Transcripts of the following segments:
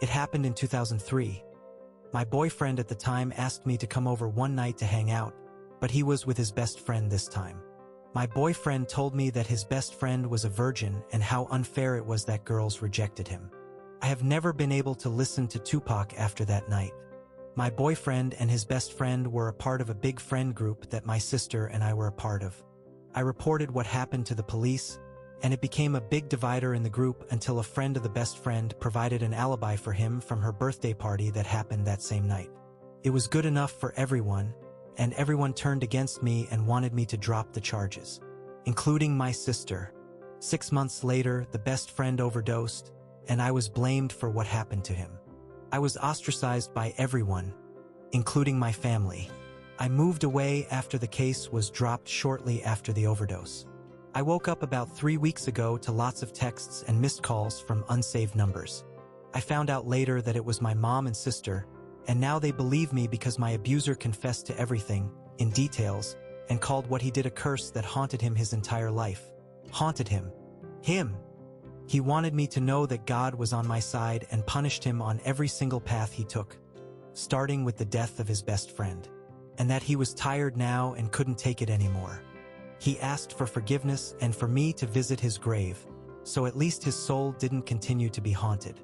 It happened in 2003. My boyfriend at the time asked me to come over one night to hang out, but he was with his best friend this time. My boyfriend told me that his best friend was a virgin and how unfair it was that girls rejected him. I have never been able to listen to Tupac after that night. My boyfriend and his best friend were a part of a big friend group that my sister and I were a part of. I reported what happened to the police, and it became a big divider in the group until a friend of the best friend provided an alibi for him from her birthday party that happened that same night. It was good enough for everyone, and everyone turned against me and wanted me to drop the charges, including my sister. 6 months later, the best friend overdosed, and I was blamed for what happened to him. I was ostracized by everyone, including my family. I moved away after the case was dropped shortly after the overdose. I woke up about 3 weeks ago to lots of texts and missed calls from unsaved numbers. I found out later that it was my mom and sister, and now they believe me because my abuser confessed to everything, in details, and called what he did a curse that haunted him his entire life. Haunted him. Him. He wanted me to know that God was on my side and punished him on every single path he took, starting with the death of his best friend, and that he was tired now and couldn't take it anymore. He asked for forgiveness and for me to visit his grave, so at least his soul didn't continue to be haunted.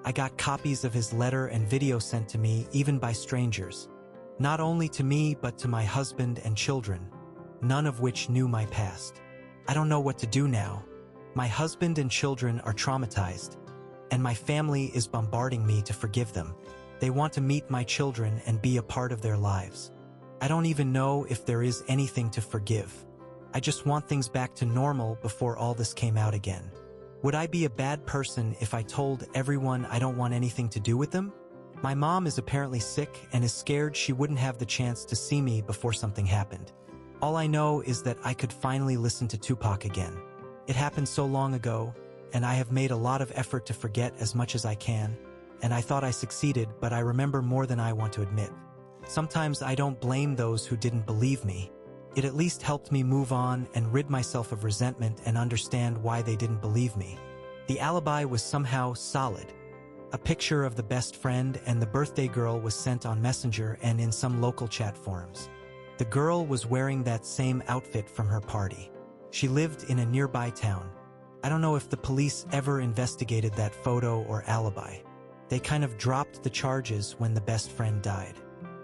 I got copies of his letter and video sent to me, even by strangers. Not only to me, but to my husband and children, none of which knew my past. I don't know what to do now. My husband and children are traumatized, and my family is bombarding me to forgive them. They want to meet my children and be a part of their lives. I don't even know if there is anything to forgive. I just want things back to normal before all this came out again. Would I be a bad person if I told everyone I don't want anything to do with them? My mom is apparently sick and is scared she wouldn't have the chance to see me before something happened. All I know is that I could finally listen to Tupac again. It happened so long ago, and I have made a lot of effort to forget as much as I can, and I thought I succeeded, but I remember more than I want to admit. Sometimes I don't blame those who didn't believe me. It at least helped me move on and rid myself of resentment and understand why they didn't believe me. The alibi was somehow solid. A picture of the best friend and the birthday girl was sent on Messenger and in some local chat forums. The girl was wearing that same outfit from her party. She lived in a nearby town. I don't know if the police ever investigated that photo or alibi. They kind of dropped the charges when the best friend died.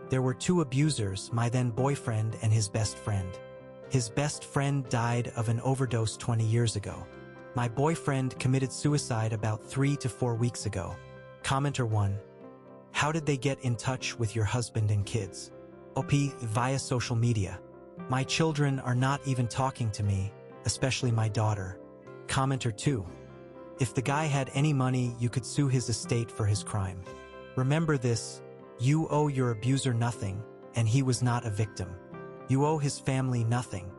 There were 2 abusers, my then boyfriend and his best friend. His best friend died of an overdose 20 years ago. My boyfriend committed suicide about 3 to 4 weeks ago. Commenter 1. How did they get in touch with your husband and kids? OP, via social media. My children are not even talking to me, especially my daughter. Commenter 2. If the guy had any money, you could sue his estate for his crime. Remember this, you owe your abuser nothing, and he was not a victim. You owe his family nothing.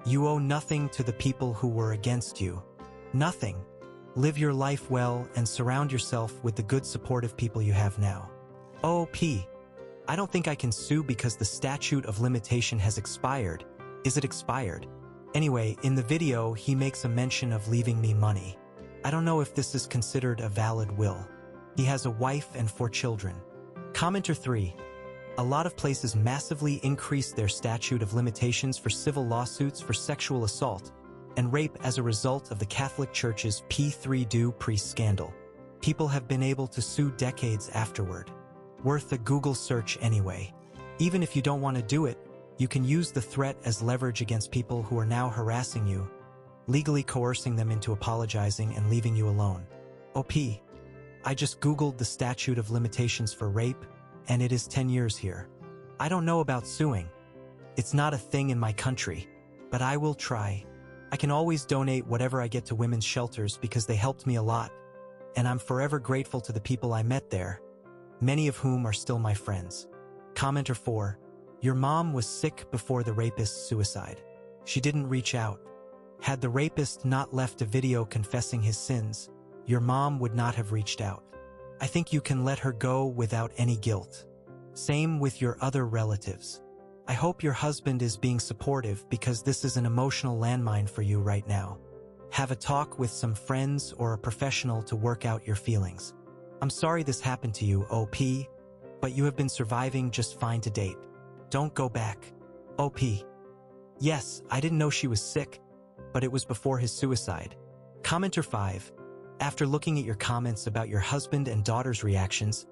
You owe nothing to the people who were against you. Nothing. Live your life well and surround yourself with the good supportive people you have now. OP. I don't think I can sue because the statute of limitation has expired. Is it expired? Anyway, in the video, he makes a mention of leaving me money. I don't know if this is considered a valid will. He has a wife and 4 children. Commenter 3. A lot of places massively increased their statute of limitations for civil lawsuits for sexual assault and rape as a result of the Catholic Church's P3 priest scandal. People have been able to sue decades afterward. Worth a Google search anyway. Even if you don't want to do it, you can use the threat as leverage against people who are now harassing you, legally coercing them into apologizing and leaving you alone. OP. I just Googled the statute of limitations for rape, and it is 10 years here. I don't know about suing. It's not a thing in my country, but I will try. I can always donate whatever I get to women's shelters because they helped me a lot, and I'm forever grateful to the people I met there, many of whom are still my friends. Commenter 4. Your mom was sick before the rapist's suicide. She didn't reach out. Had the rapist not left a video confessing his sins, your mom would not have reached out. I think you can let her go without any guilt. Same with your other relatives. I hope your husband is being supportive because this is an emotional landmine for you right now. Have a talk with some friends or a professional to work out your feelings. I'm sorry this happened to you, OP, but you have been surviving just fine to date. Don't go back. OP. Yes, I didn't know she was sick, but it was before his suicide. Commenter 5. After looking at your comments about your husband and daughter's reactions,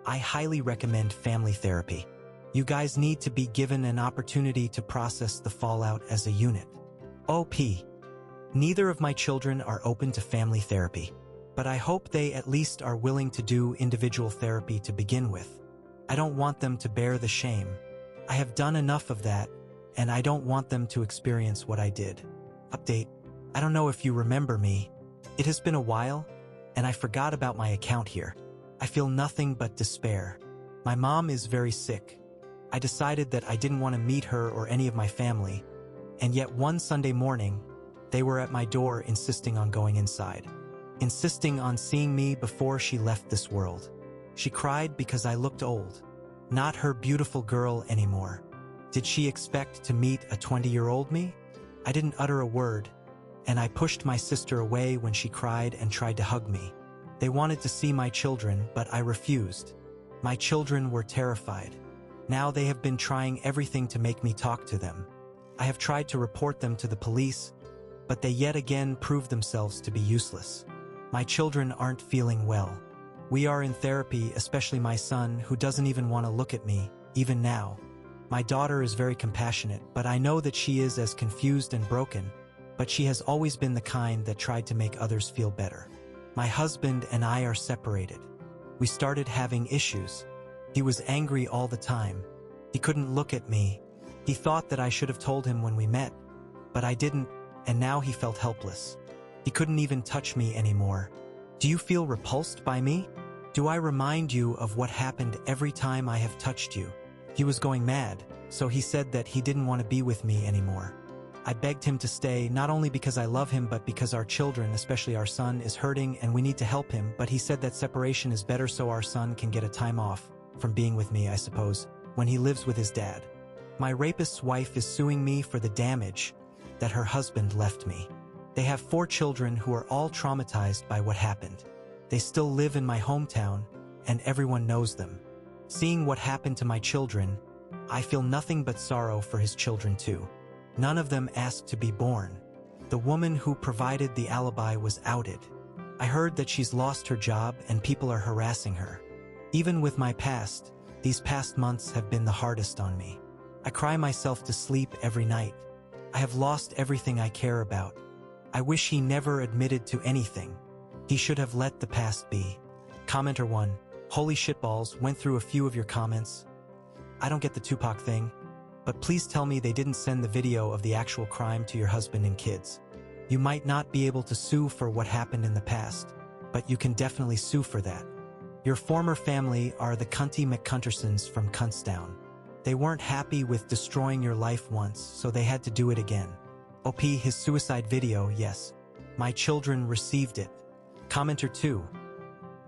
I highly recommend family therapy. You guys need to be given an opportunity to process the fallout as a unit. OP. Neither of my children are open to family therapy, but I hope they at least are willing to do individual therapy to begin with. I don't want them to bear the shame. I have done enough of that, and I don't want them to experience what I did. Update. I don't know if you remember me. It has been a while, and I forgot about my account here. I feel nothing but despair. My mom is very sick. I decided that I didn't want to meet her or any of my family, and yet one Sunday morning, they were at my door insisting on going inside, insisting on seeing me before she left this world. She cried because I looked old, not her beautiful girl anymore. Did she expect to meet a 20-year-old me? I didn't utter a word, and I pushed my sister away when she cried and tried to hug me. They wanted to see my children, but I refused. My children were terrified. Now they have been trying everything to make me talk to them. I have tried to report them to the police, but they yet again proved themselves to be useless. My children aren't feeling well. We are in therapy, especially my son, who doesn't even want to look at me, even now. My daughter is very compassionate, but I know that she is as confused and broken, but she has always been the kind that tried to make others feel better. My husband and I are separated. We started having issues. He was angry all the time. He couldn't look at me. He thought that I should have told him when we met, but I didn't, and now he felt helpless. He couldn't even touch me anymore. Do you feel repulsed by me? Do I remind you of what happened every time I have touched you? He was going mad, so he said that he didn't want to be with me anymore. I begged him to stay, not only because I love him but because our children, especially our son, is hurting and we need to help him, but he said that separation is better so our son can get a time off from being with me, I suppose, when he lives with his dad. My rapist's wife is suing me for the damage that her husband left me. They have 4 children who are all traumatized by what happened. They still live in my hometown, and everyone knows them. Seeing what happened to my children, I feel nothing but sorrow for his children too. None of them asked to be born. The woman who provided the alibi was outed. I heard that she's lost her job and people are harassing her. Even with my past, these past months have been the hardest on me. I cry myself to sleep every night. I have lost everything I care about. I wish he never admitted to anything. He should have let the past be. Commenter 1. Holy shitballs, went through a few of your comments. I don't get the Tupac thing, but please tell me they didn't send the video of the actual crime to your husband and kids. You might not be able to sue for what happened in the past, but you can definitely sue for that. Your former family are the Cunty McCuntersons from Cuntstown. They weren't happy with destroying your life once, so they had to do it again. OP, his suicide video, yes. My children received it. Commenter 2.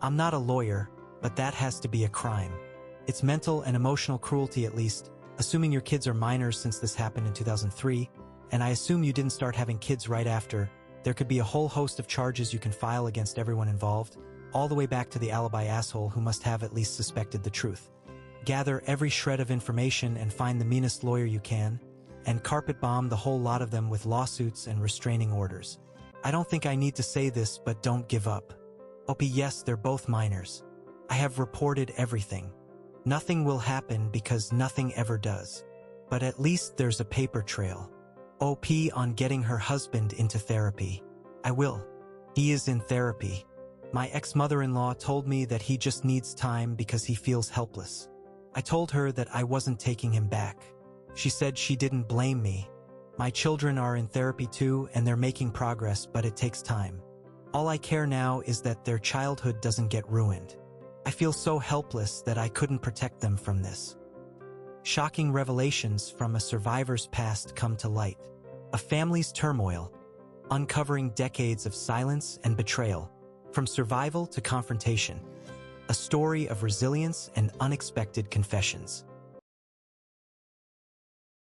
I'm not a lawyer, but that has to be a crime. It's mental and emotional cruelty at least, assuming your kids are minors since this happened in 2003, and I assume you didn't start having kids right after. There could be a whole host of charges you can file against everyone involved, all the way back to the alibi asshole who must have at least suspected the truth. Gather every shred of information and find the meanest lawyer you can, and carpet bomb the whole lot of them with lawsuits and restraining orders. I don't think I need to say this, but don't give up. OP, yes, they're both minors. I have reported everything. Nothing will happen because nothing ever does. But at least there's a paper trail. OP on getting her husband into therapy. I will. He is in therapy. My ex-mother-in-law told me that he just needs time because he feels helpless. I told her that I wasn't taking him back. She said she didn't blame me. My children are in therapy too, and they're making progress, but it takes time. All I care now is that their childhood doesn't get ruined. I feel so helpless that I couldn't protect them from this. Shocking revelations from a survivor's past come to light. A family's turmoil, uncovering decades of silence and betrayal, from survival to confrontation. A story of resilience and unexpected confessions.